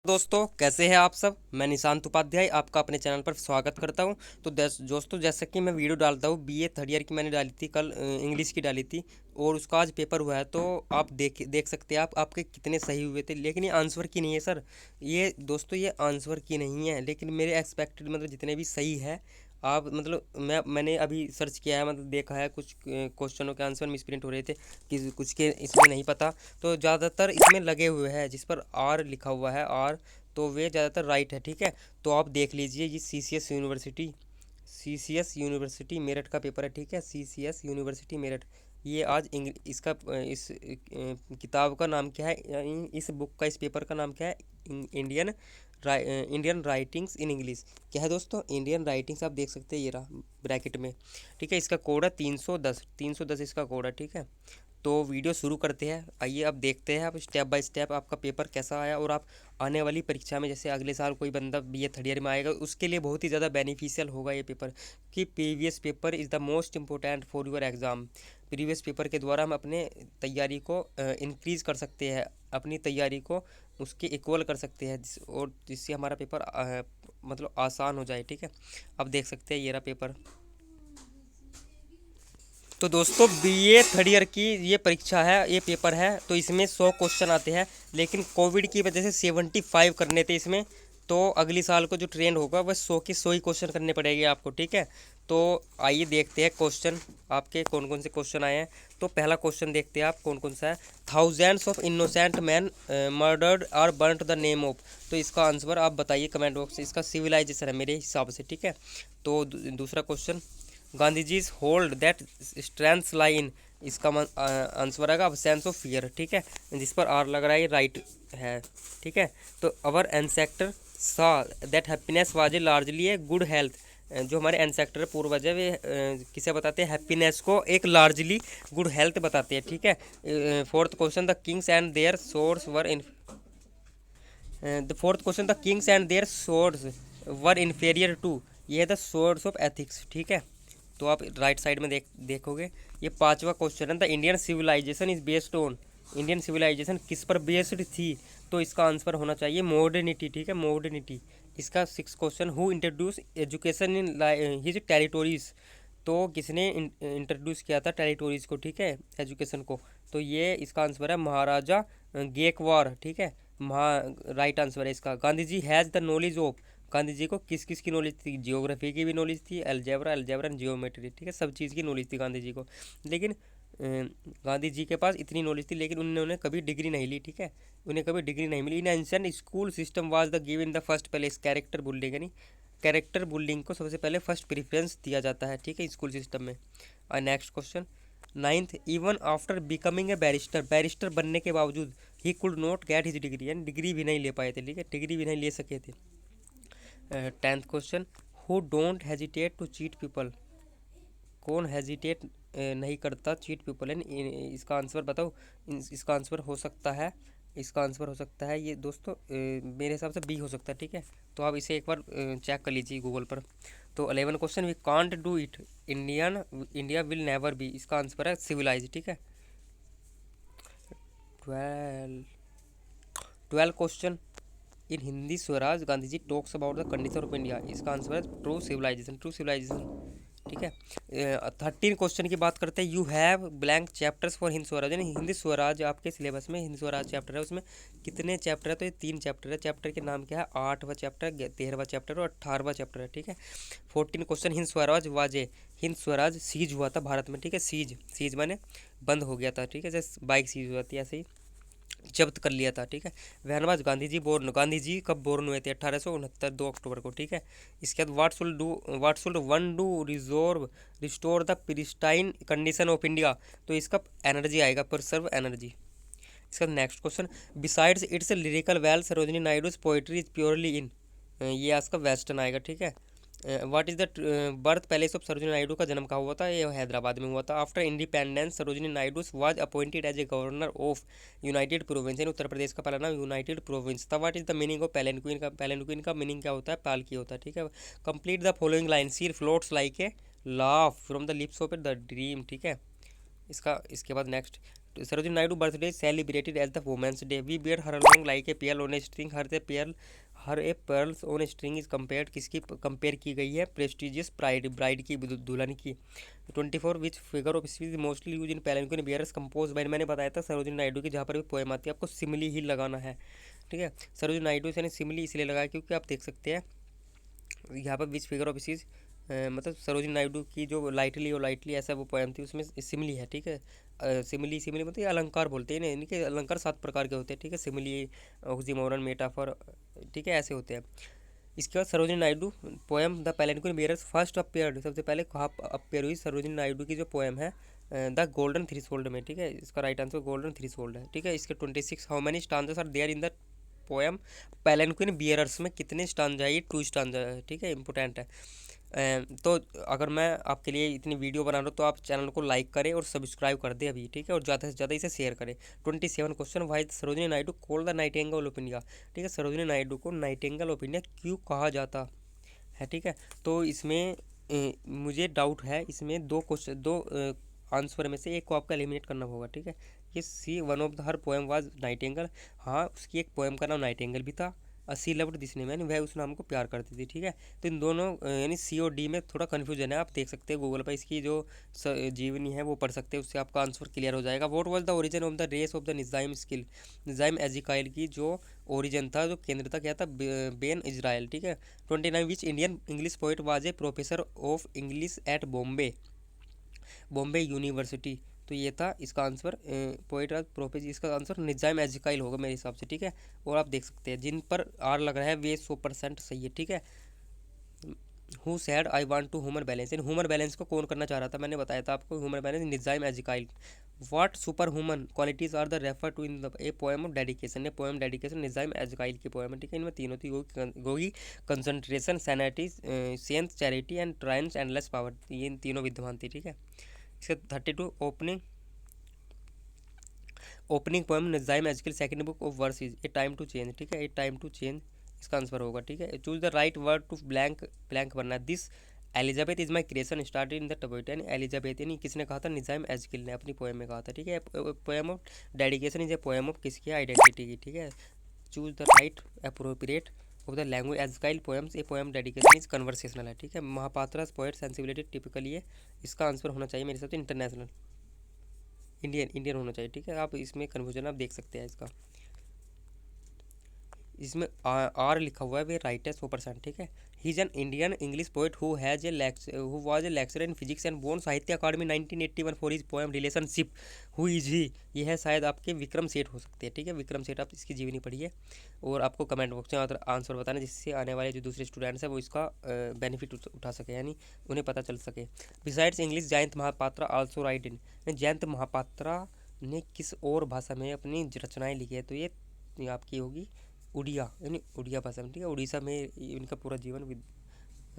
दोस्तों कैसे हैं आप सब। मैं निशांत उपाध्याय आपका अपने चैनल पर स्वागत करता हूं। तो दोस्तों जैसा कि मैं वीडियो डालता हूं, बीए थर्ड ईयर की मैंने डाली थी कल, इंग्लिश की डाली थी और उसका आज पेपर हुआ है। तो आप देख सकते हैं आप आपके कितने सही हुए थे, लेकिन ये आंसर की नहीं है सर। ये दोस्तों ये आंसर की नहीं है, लेकिन मेरे एक्सपेक्टेड मतलब जितने भी सही है आप मतलब मैंने अभी सर्च किया है, मतलब देखा है कुछ क्वेश्चनों के आंसर मिसप्रिंट हो रहे थे कि कुछ के इसमें नहीं पता। तो ज़्यादातर इसमें लगे हुए हैं जिस पर आर लिखा हुआ है आर, तो वे ज़्यादातर राइट है। ठीक है, तो आप देख लीजिए ये सी सी एस यूनिवर्सिटी मेरठ का पेपर है। ठीक है, CCS यूनिवर्सिटी मेरठ। ये आज इसका इस किताब का नाम क्या है, इस बुक का इस पेपर का नाम क्या है? Indian Indian writings in English. क्या है दोस्तों? Indian writings. आप देख सकते हैं ये रहा ब्रैकेट में। ठीक है, इसका कोड है 310 इसका कोड है। ठीक है, तो वीडियो शुरू करते हैं। आइए अब देखते हैं आप स्टेप बाय स्टेप आपका पेपर कैसा आया, और आप आने वाली परीक्षा में जैसे अगले साल कोई बंदा बीए थर्ड ईयर में आएगा उसके लिए बहुत ही ज़्यादा बेनिफिशियल होगा ये पेपर, कि previous paper is the most important for your exam. Previous paper के द्वारा हम अपने तैयारी को इंक्रीज़ कर सकते हैं, अपनी तैयारी को उसके इक्वल कर सकते हैं, और जिससे हमारा पेपर मतलब आसान हो जाए। ठीक है, अब देख सकते हैं ये रहा पेपर। तो दोस्तों बीए थर्ड ईयर की ये परीक्षा है, ये पेपर है। तो इसमें 100 क्वेश्चन आते हैं, लेकिन कोविड की वजह से 75 करने थे इसमें। तो अगली साल को जो ट्रेंड होगा वह 100 के 100 ही क्वेश्चन करने पड़ेंगे आपको। ठीक है, तो आइए देखते हैं क्वेश्चन आपके कौन कौन से क्वेश्चन आए हैं। तो पहला क्वेश्चन देखते हैं आप कौन कौन सा है। Thousands of innocent man murdered और बर्न्ट द नेम ऑफ। तो इसका आंसर आप बताइए कमेंट बॉक्स से। इसका सिविलाइजेशन है मेरे हिसाब से। ठीक है, तो दूसरा question, Gandhi ji's hold that strengths lie in. इसका आंसर आएगा अब्सेंस ऑफ फियर। ठीक है, जिस पर आर लग रहा है ये राइट है। ठीक है, तो अवर एंसेक्टर सा that happiness was a largely a good health. जो हमारे एंसेक्टर पूर्वज है वे किसे बताते हैं? हैप्पीनेस को एक लार्जली गुड हेल्थ बताते हैं। ठीक है, fourth question, the kings and their source were in the fourth question, the kings and their source were inferior to. ये है द सोर्स ऑफ एथिक्स। ठीक है, तो आप राइट साइड में देखोगे। ये पांचवा क्वेश्चन है, the Indian civilisation is based on. Indian civilisation किस पर बेस्ड थी? तो इसका आंसर होना चाहिए मॉडर्निटी। ठीक है, मॉडर्निटी। इसका six question, who introduce education in his territories. तो किसने इंट्रोड्यूस किया था टेरिटोरीज को? ठीक है, एजुकेशन को। तो ये इसका आंसर है महाराजा गेकवार। ठीक है, महा राइट आंसर है इसका। Gandhi ji has the knowledge of. Gandhi ji को किस किस की नॉलेज थी? जियोग्राफी की भी नॉलेज थी, अलजेब्रा एंड जियोमेट्री। ठीक है, सब चीज़ की नॉलेज थी गांधी जी को। लेकिन गांधी जी के पास इतनी नॉलेज थी, लेकिन उन्होंने कभी डिग्री नहीं ली। ठीक है, उन्हें कभी डिग्री नहीं मिली। In ancient school system was the given the first place character building, यानी कैरेक्टर बुल्डिंग को सबसे पहले फर्स्ट प्रेफरेंस दिया जाता है। ठीक है, स्कूल सिस्टम में। और next question, ninth, even after becoming a barrister. Barrister बनने के बावजूद he could not get his degree, यानी डिग्री भी नहीं ले पाए थे। ठीक है, डिग्री भी नहीं ले सके थे। Tenth question, who don't hesitate to cheat people. कौन हेजिटेट नहीं करता चीट पीपल, यानी इसका आंसर बताओ। इसका आंसर हो सकता है, इसका आंसर हो सकता है ये दोस्तों, मेरे हिसाब से बी हो सकता है। ठीक है, तो आप इसे एक बार चेक कर लीजिए गूगल पर। तो 11 question, we can't do it India will never be. इसका आंसर है सिविलाइज। ठीक है, 12 question, in Hindi Swaraj Gandhi ji talks about the condition of India. इसका आंसर है ट्रू सिविलाइजेशन। True civilisation. ठीक है, 13 क्वेश्चन की बात करते हैं। You have blank chapters for Hind Swaraj, यानी हिंदी स्वराज आपके सिलेबस में हिंद स्वराज चैप्टर है, उसमें कितने चैप्टर है? तो ये 3 चैप्टर है। चैप्टर के नाम क्या है? 8वां चैप्टर, 13वां चैप्टर और 18वां चैप्टर है। ठीक है, 14 क्वेश्चन, हिंद स्वराज वाजे। हिंद स्वराज सीज हुआ था भारत में। ठीक है, सीज सीज माने बंद हो गया था। ठीक है, जैसे बाइक सीज हुआ थी ऐसे ही जब्त कर लिया था। ठीक है, वहनवाज गांधी जी बोर्न। गांधी जी कब बोर्न हुए थे? 1869, 2 अक्टूबर को। ठीक है, इसके बाद what should one do reserve restore the pristine condition of India. तो इसका एनर्जी आएगा, प्रिजर्व एनर्जी। इसका next question, besides its lyrical well Sarojini Naidu's poetry is purely in. ये आपका वेस्टर्न आएगा। ठीक है, what is the birth palace of Sarojini Naidu का जन्म कहाँ हुआ था? ये हैदराबाद में हुआ था। After independence Sarojini Naidu was appointed as a governor of United Province, यानी उत्तर प्रदेश का पहला नाम यूनाइटेड प्रोविंस था। What is the meaning of palanquin का? पैलेंक्विन का मीनिंग क्या होता है? पालकी होता है। ठीक है, complete the following line, she floats like a laugh from the lips of the dream. ठीक है, इसके बाद next, Sarojini Naidu birthday celebrated as the women's day, we bear her long like a pearl on a string, her a pearls on a string is compared, किसकी compare की गई है, prestigious bride की, दुल्हन की। 24 which figure of speech mostly use in palanquin bears compose bye, मैंने बताया था सरोजिनी नायडू की, जहाँ पर भी पोएम आती है आपको सिमिली ही लगाना है, ठीक है। सरोजिनी नायडू से सिमिली इसलिए लगाया क्योंकि आप देख सकते हैं यहाँ पर विच फिगर ऑफ स्पीच, मतलब सरोजिनी नायडू की जो लाइटली और लाइटली ऐसा वो पोएम थी उसमें सिमिली है, ठीक है। सिमिली मतलब ये अलंकार बोलते हैं ना, इनके अलंकार 7 प्रकार के होते हैं, ठीक है। सिमिली, ऑक्सीमोरन, मेटाफर, ठीक है, ऐसे होते हैं। इसके बाद Sarojini Naidu poem the palanquin bearers first appeared, सबसे पहले कहाँ अपेयर हुई सरोजिनी नायडू की जो पोएम है द गोल्डन थ्रेशोल्ड में, ठीक है। इसका राइट आंसर गोल्डन थ्रेशोल्ड है, ठीक है। इसके 26 how many stanzas are there in the poem palanquin bearers में कितने स्टांजा है, ये 2 स्टांजा है, ठीक है, इंपॉर्टेंट है। तो अगर मैं आपके लिए इतनी वीडियो बना रहा हूँ तो आप चैनल को लाइक करें और सब्सक्राइब कर दें अभी, ठीक है, और ज़्यादा से ज़्यादा इसे शेयर करें। 27 question, why Sarojini Naidu called the nightingale of India, ठीक है। सरोजिनी नायडू को नाइटिंगेल ऑफ इंडिया क्यों कहा जाता है, ठीक है। तो इसमें मुझे डाउट है, इसमें दो आंसर में से एक को आपका एलिमिनेट करना होगा, ठीक है। ये C one of the her poem was nightingale, हाँ उसकी एक पोएम का नाम नाइटिंगेल भी था, सी लव्ड दिस नेम, यानी वह उस नाम को प्यार करती थी, ठीक है। तो इन दोनों यानी सी और डी में थोड़ा कन्फ्यूजन है, आप देख सकते हैं गूगल पर इसकी जो जीवनी है वो पढ़ सकते हैं, उससे आपका आंसर क्लियर हो जाएगा। What was the origin of the race of the Nissim Ezekiel, Nissim Ezekiel की जो ओरिजिन था, जो केंद्र था, क्या था, बेन इजराइल, ठीक है। 29 which Indian English poet was a professor of English at Bombay university, तो ये था इसका आंसर, पोइट प्रोफेसर, इसका आंसर निज़ाम एजिकाइल होगा मेरे हिसाब से, ठीक है। और आप देख सकते हैं जिन पर आर लग रहा है वे 100% सही है, ठीक है। Who said I want to human balance, in human balance को कौन करना चाह रहा था, मैंने बताया था आपको, human balance Nissim Ezekiel. What super human qualities are the refer to in the a poem of dedication, a poem dedication Nissim Ezekiel की पोएम है, ठीक है। इनमें तीनों थी, गोगी, concentration, sanity, sense, charity and triumphs endless power, ये इन तीनों विद्यमान थी, ठीक है। इसके 32 opening poem Nissim Ezekiel second book of verse is a time to change, ठीक है, ए टाइम टू चेंज इसका आंसर होगा, ठीक है। Choose the right word to blank blank बनना, this Elizabeth is my creation started in the टबोइट, यानी Elizabeth यानी किसने कहा था, निज़ाम एजिकल ने अपनी पोएम में कहा था, ठीक है। Poem of dedication is a poem of किसकी, आइडेंटिटी की, ठीक है। Choose the right appropriate of the language Ezekiel poems, a poem dedication is conversational है, ठीक है। महापात्रास पोएट सेंसिबिलिटी टिपिकली है, इसका आंसर होना चाहिए मेरे हिसाब से इंटरनेशनल, इंडियन होना चाहिए, ठीक है। आप इसमें कन्फ्यूजन आप देख सकते हैं इसका, इसमें आर लिखा हुआ है, वे राइट है 100%, ठीक है। He is an Indian English poet who was a lecturer in physics and born Sahitya Akademi 1981 for his poem relationship, who is he, ये है शायद आपके विक्रम सेठ हो सकते हैं, ठीक है। विक्रम सेठ, आप इसकी जीवनी पढ़िए और आपको कमेंट बॉक्स में आंसर बताना, जिससे आने वाले जो दूसरे स्टूडेंट्स हैं वो इसका बेनिफिट उठा सके, यानी उन्हें पता चल सके। Besides English Jayanta Mahapatra also write in, Jayanta Mahapatra ने किस और भाषा में अपनी रचनाएं लिखी है, तो ये आपकी होगी उड़िया, यानी उड़िया भाषा में, ठीक है। उड़ीसा में इनका पूरा जीवन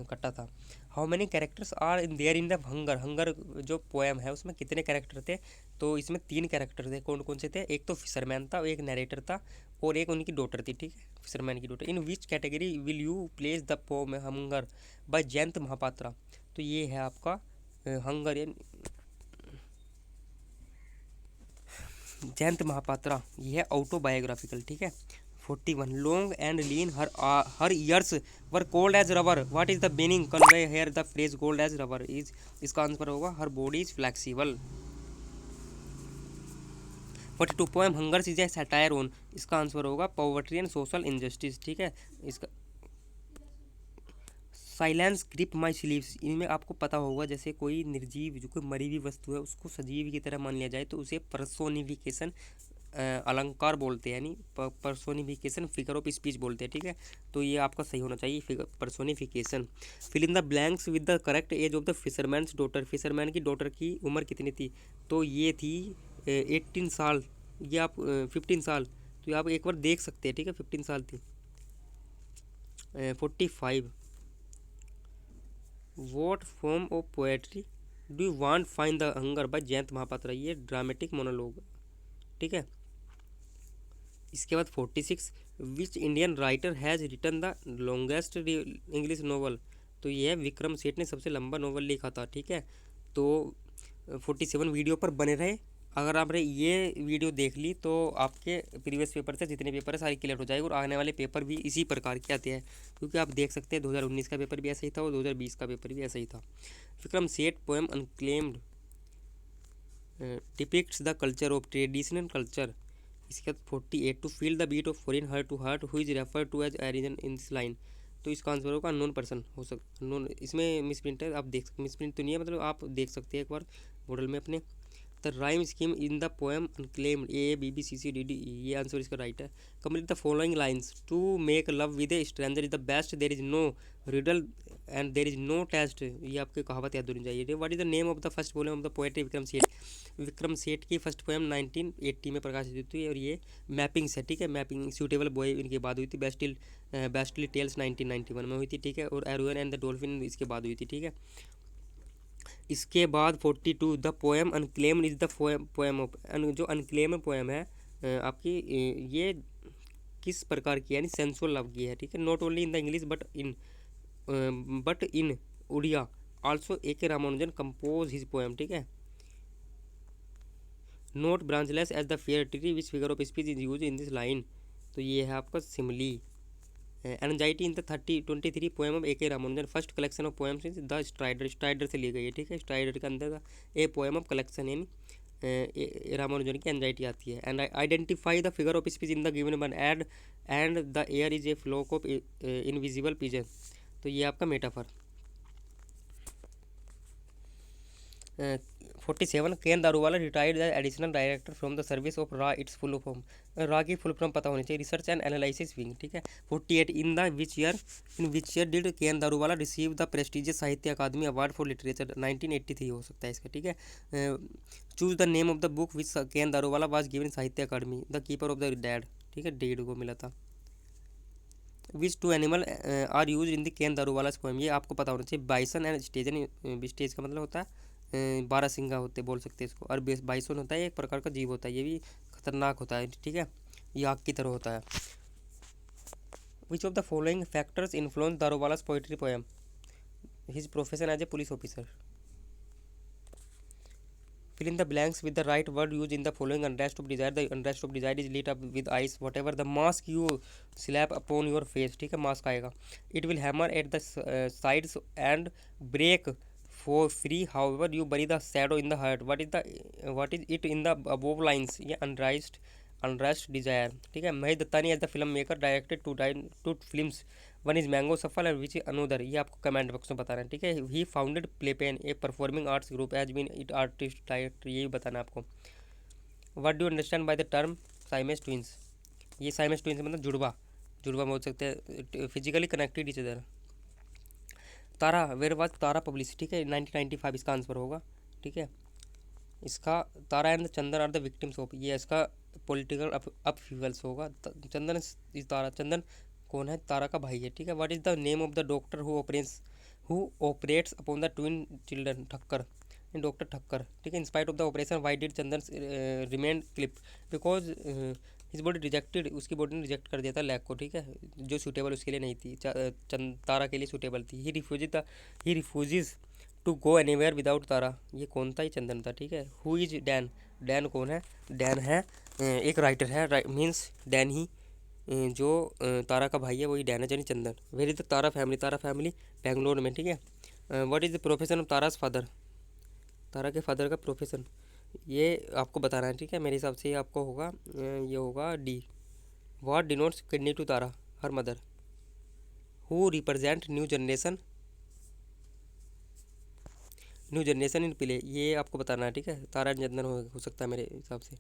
कटा था। How many characters are in there in the hunger, hunger जो पोएम है उसमें कितने कैरेक्टर थे, तो इसमें 3 कैरेक्टर थे, कौन कौन से थे, एक तो फिशरमैन था, एक नरेटर था और एक उनकी डॉटर थी, ठीक है, फिशरमैन की daughter. In which category will you place the poem hunger by Jayanta Mahapatra, तो ये है आपका हंगर, जयंत महापात्रा, ये है ऑटोबायोग्राफिकल, ठीक है। 41 long and lean her years were cold as rubber, what is the meaning convey here the phrase cold as rubber is, इसका answer होगा her body is flexible. 42 poem hunger's is a satire on, इसका answer होगा poverty and social injustice, ठीक है। इसका silence grip माई sleeves, इनमें आपको पता होगा जैसे कोई निर्जीव, जो कोई मरी हुई वस्तु है उसको सजीव की तरह मान लिया जाए तो उसे पर्सोनिफिकेशन अलंकार बोलते हैं, यानी पर्सोनिफिकेशन फिगर ऑफ स्पीच बोलते हैं, ठीक है। तो ये आपका सही होना चाहिए, figure personification. Fill in the blanks with the correct age of the fisherman's daughter, fisherman की डॉटर की उम्र कितनी थी, तो ये थी 18 साल, ये आप 15 साल, तो ये आप एक बार देख सकते हैं, ठीक है, 15 साल थी। 45 what form of poetry do you want find the hunger by Jayanta Mahapatra, ये ड्रामेटिक मोनोलॉग, ठीक है। इसके बाद 46 which Indian writer has written the longest English novel, तो ये है विक्रम सेठ ने सबसे लंबा नॉवल लिखा था, ठीक है। तो 47 वीडियो पर बने रहे। अगर आपने ये वीडियो देख ली तो आपके प्रीवियस पेपर से जितने पेपर है सारे क्लियर हो जाएंगे, और आने वाले पेपर भी इसी प्रकार के आते हैं, क्योंकि आप देख सकते हैं 2019 का पेपर भी ऐसा ही था और 2020 का पेपर भी ऐसा ही था। Vikram Seth poem unclaimed depicts the culture of traditional culture. इसके बाद 48 to feel the beat of foreign heart to heart who is refer to as arisen in this line. तो इसका आंसर होगा अननोन पर्सन हो सकता, अननोन। इसमें मिसप्रिंट है, आप देख मिसप्रिंट तो नहीं है, मतलब आप देख सकते हैं एक बार मॉडल में अपने। The rhyme scheme in the poem unclaimed, ABBCCDD, ये आंसर इसका राइट है। Complete the following lines, to make love with a stranger is the best, there is no riddle and there is no test, ये आपकी कहावत याद होनी चाहिए। What is the name of the first poem of the poetry Vikram Seth. Vikram सेठ की first poem 1980 में प्रकाशित हुई थी, और ये मैपिंग्स है, ठीक है। मैपिंग सूटेबल बॉय इनके बाद हुई थी। बेस्टली टेल्स 1991 में हुई थी, ठीक है। और एरोन एंड द डॉल्फिन इसके बाद हुई थी, ठीक है। इसके बाद 42 the poem unclaimed is the poem of, जो अनक्लेम्ड पोएम है आपकी, ये किस प्रकार की, यानी सेंसुअल लव की है, ठीक है। Not only in the English but in Oriya also A.K. Ramanujan compose his poem, ठीक है। Not branchless as the fair tree which figure of speech is use in this line, तो ये है आपका simile. Anxiety in the 23 poem of A.K. Ramanujan, first collection of poems is the striders से ली गई है, ठीक है। स्ट्राइडर के अंदर का ए पोएम ऑफ कलेक्शन, यानी रामानुजन की एनजाइटी आती है। And identify the figure of speech in the given one and the air is a fluke of invisible pigeon, तो ये आपका metaphor. 47 K. N.. Daruwalla retired as additional director from the service of रा, it's full form, रा की full form पता होनी चाहिए, research and analysis wing, ठीक है। 48 in which year did K N. Daruwalla receive the prestigious Sahitya Akademi award for literature, 1983 हो सकता है इसका, ठीक है। Choose the name of the book which K N. Daruwalla was given Sahitya Akademi, the keeper of the dead, ठीक है, डेड को मिला था। Which two animal are use in the K N. Daruwalla poem, ये आपको पता होना चाहिए, बाइसन एंड स्टेजन। स्टेज का मतलब होता है बारहसिंगा होते, बोल सकते हैं इसको, और बाइसन होता है एक प्रकार का जीव होता है, ये भी खतरनाक होता है, ठीक है, ये आग की तरह होता है। Which of the following factors influence Daruwalla's poetry poem, his profession as a police officer. Fill in the blanks with the right word used in the following unrest of desire. The unrest of desire is lit up with ice, whatever the mask you slap upon your face, ठीक है, mask आएगा। It will hammer at the sides and break for free, however you bury the shadow in the heart. What is it in the above lines, ये unrest desire, ठीक है। Mahesh Dattani as the film maker directed two films, one is mango souffle and which another, ये आपको comment box में बताना है, ठीक है। He founded play pen a performing arts group as been it artist director, ये भी बताना है आपको। What do understand by the term Siamese twins, ये साइमेस ट्विंस मतलब जुड़वा बोल सकते हैं, physically connected each other. Tara, where was Tara publish, ठीक है, 1995 इसका आंसर होगा, ठीक है। इसका Tara and Chandan are the victims of, ये इसका पॉलिटिकल अपहीवल्स होगा। चंदन तारा, चंदन कौन है, तारा का भाई है, ठीक है। What is the name of the doctor who operates upon the twin children, Thakkar, doctor Thakkar, ठीक है। In spite of the operation why did Chandan remain clip, because his body rejected, उसकी बॉडी ने रिजेक्ट कर दिया था लैग को, ठीक है, जो सूटेबल उसके लिए नहीं थी, तारा के लिए सूटेबल थी। He refuses to go anywhere without Tara, ये कौन था, ये चंदन था, ठीक है। हु इज डैन, डैन कौन है, डैन है एक राइटर है, मीन्स डैन ही, जो तारा का भाई है वही डैन है, यानी Chandan. Where is the Tara family Bangalore में, ठीक है। What is the profession of Tara's father, Tara के फादर का प्रोफेशन, ये आपको बताना है, ठीक है। मेरे हिसाब से ये आपको होगा, ये होगा D. What denotes kidney to Tara, her mother. Who represent new generation in play, ये आपको बताना है, ठीक है। तारा चंदन हो सकता है मेरे हिसाब से।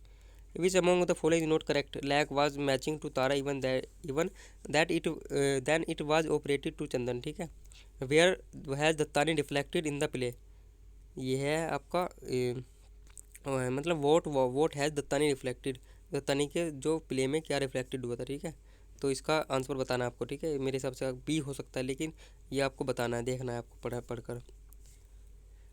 Which among the following is not correct, leg was matching to Tara even that it then it was operated to Chandan, ठीक है। Where has Dattani reflected in the play, ये है आपका मतलब what has Dattani reflected, Dattani के जो प्ले में क्या रिफ्लेक्टेड हुआ था, ठीक है। तो इसका आंसर बताना है आपको, ठीक है। मेरे हिसाब से बी हो सकता है, लेकिन ये आपको बताना है, देखना है आपको पढ़कर।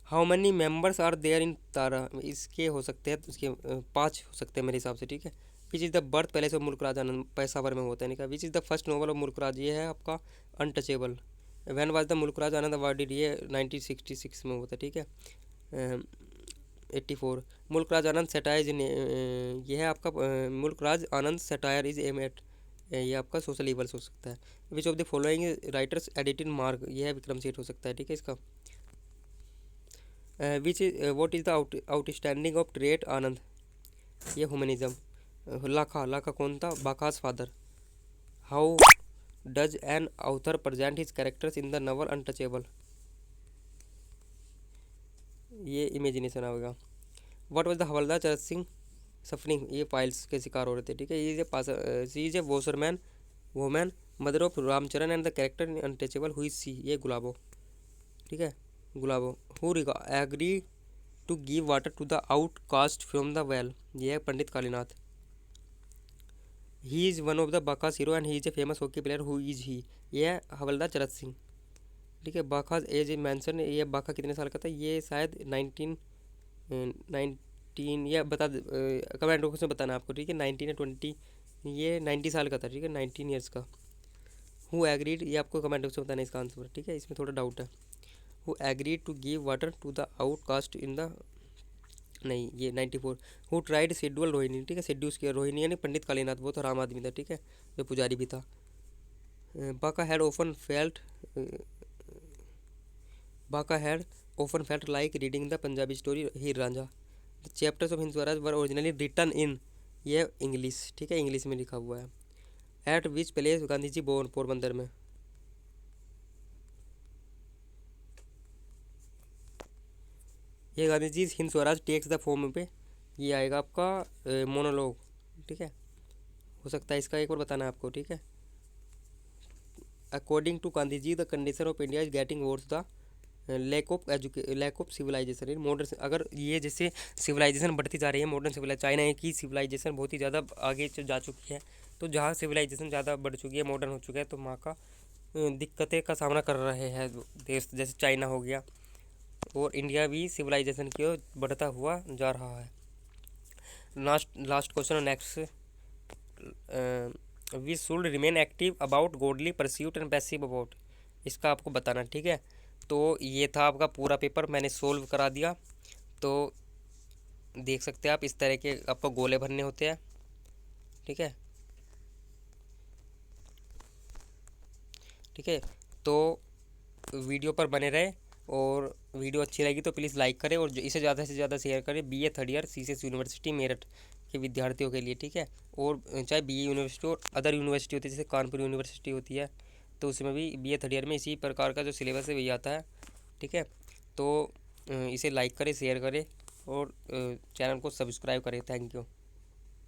How many members are there in Tara, इसके हो सकते हैं, उसके 5 हो सकते हैं मेरे हिसाब से, ठीक है। Which is the birth palace of Mulk Raj Anand, Peshawar में होता है, नहीं का। Which is the first novel of Mulk Raj, ये है आपका untouchable. When was the Mulk Raj Anand awarded, ये 1966 में होता है, ठीक है। 84 मुल्क राज आनंद सटायर ये है आपका मुल्क Raj Anand satire is M eight, ये आपका सोशल इवल्स हो सकता है। Which of the following writers edited mark, ये है विक्रम सेठ हो सकता है, ठीक है इसका। Which what is the outstanding of trait Anand, ये ह्यूमनिज्म। लाखा, लाखा कौन था, Bakha's father. How does an author present his characters in the novel untouchable, ये इमेजिनेशन आएगा। What was the havildar Charat Singh suffering, ये पाइल्स के शिकार हो रहे थे, ठीक है। She is a washerman woman mother of Ramcharan and the character in untouchable who is she, ये गुलाबो, ठीक है Gulabo. Who agree to give water to the outcaste from the well, ये है Pandit Kalinath. He is one of the Bakha's hero and he is a famous hockey player, who is he, ये है हवलदार चरत सिंह, ठीक है। बाकास as a मैंसन, ये बाका कितने साल का था, ये शायद 19 या बता कमेंट बॉक्स में बताना आपको, ठीक है। 19 या 20, ये 90 साल का था, ठीक है 19 ईयर्स का। हु एग्रीड, ये आपको कमेंट बॉक्स में बताना इसका आंसर, ठीक है, इसमें थोड़ा डाउट है। Who agreed to give water to the outcaste in the, नहीं ये 94। हु ट्राइड शेड्यूल रोहिणी, ठीक है सेड्यूस किया रोहिणी यानी पंडित कालीनाथ, वो तो राम आदमी था, ठीक है जो पुजारी भी था। Bakha had often felt Bakha had often felt like reading the Punjabi story Heer Ranjha. The chapters of Hind Swaraj were originally written in, ये इंग्लिश, ठीक है इंग्लिश में लिखा हुआ है। At which place Gandhi ji born, Porbandar में। ये Gandhi ji Hind Swaraj takes the form पे, ये आएगा आपका मोनोलॉग, ठीक है हो सकता है इसका, एक और बताना है आपको, ठीक है। According to Gandhi ji the condition of India is getting worse the lack of civilisation in modern, अगर ये जैसे सिविलाइजेशन बढ़ती जा रही है मॉडर्न सिविलाइज, चाइना की सिविलाइजेशन बहुत ही ज़्यादा आगे जा चुकी है, तो जहाँ सिविलाइजेशन ज़्यादा बढ़ चुकी है मॉडर्न हो चुका है, तो वहाँ का दिक्कतें का सामना कर रहे हैं देश, जैसे चाइना हो गया, और इंडिया भी सिविलाइजेशन की ओर बढ़ता हुआ जा रहा है। Last question next, we should remain active about godly pursuit and passive about, इसका आपको बताना, ठीक है। तो ये था आपका पूरा पेपर, मैंने सोल्व करा दिया। तो देख सकते हैं आप, इस तरह के आपको गोले भरने होते हैं, ठीक है ठीक है। तो वीडियो पर बने रहे, और वीडियो अच्छी लगी तो प्लीज़ लाइक करें, और इसे ज़्यादा से ज़्यादा शेयर करें BA third year CCS university Meerut के विद्यार्थियों के लिए, ठीक है। और चाहे BA यूनिवर्सिटी और अदर यूनिवर्सिटी होती है, जैसे कानपुर यूनिवर्सिटी होती है, तो उसमें भी BA थर्ड ईयर में इसी प्रकार का जो सिलेबस है वही आता है, ठीक है। तो इसे लाइक करें, शेयर करें, और चैनल को सब्सक्राइब करें। Thank you.